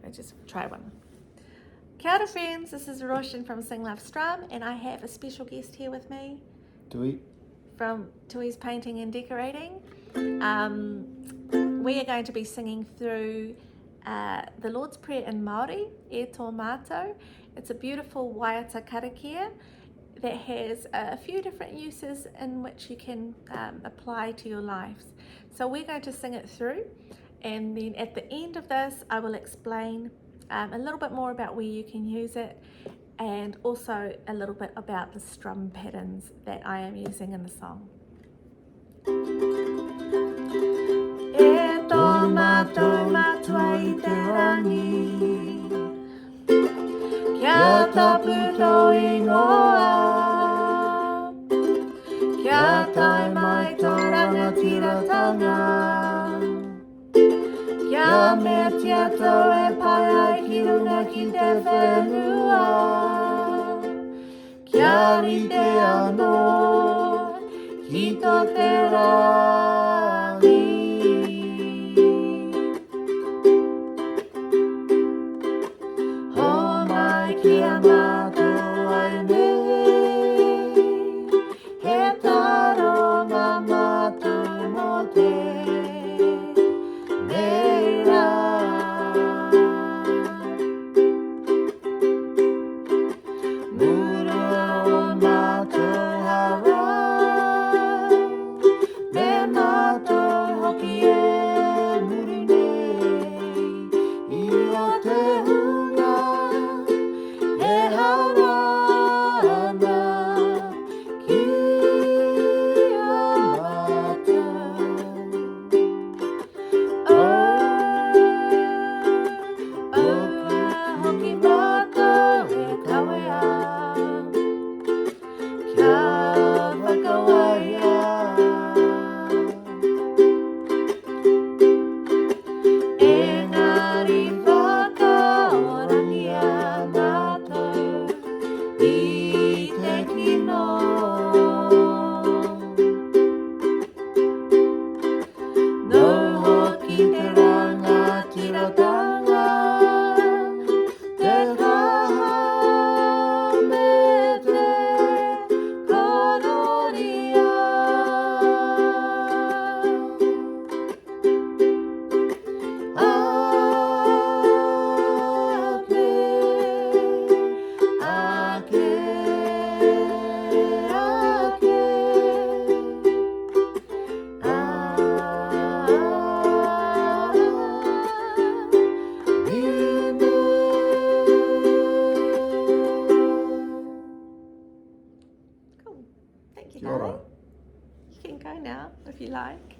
just try one. Kia ora friends, this is Roshan from Sing Love Strum, and I have a special guest here with me. Tui. From Tui's Painting and Decorating. We are going to be singing through the Lord's Prayer in Māori, E tō Matou. It's a beautiful waiata karakia that has a few different uses in which you can apply to your lives. So we're going to sing it through, and then at the end of this I will explain a little bit more about where you can use it, and also a little bit about the strum patterns that I am using in the song. E tō Matou matua I te rangi, kia tapu tō ingoa, kia tai mai tō rangatiratanga, kia mea tia tau e pai ai ki runga ki te whenua, kia rite anō ki tō te rangi. Ho mai kia Matou ai nei, he taro ngā Matou mō te neira. Murua o Matou hara, me Matou hoki e muri nei, I o te hunga e hara ana ki a Matou. Hoki Matou e kawea, kia whakawaia, engari whakaorangi a Matou I te kino. No hoki te rangatiratanga, te kaha me te kororia. Ake, Cool. Thank you, Kia ora. darling. You can go now if you like.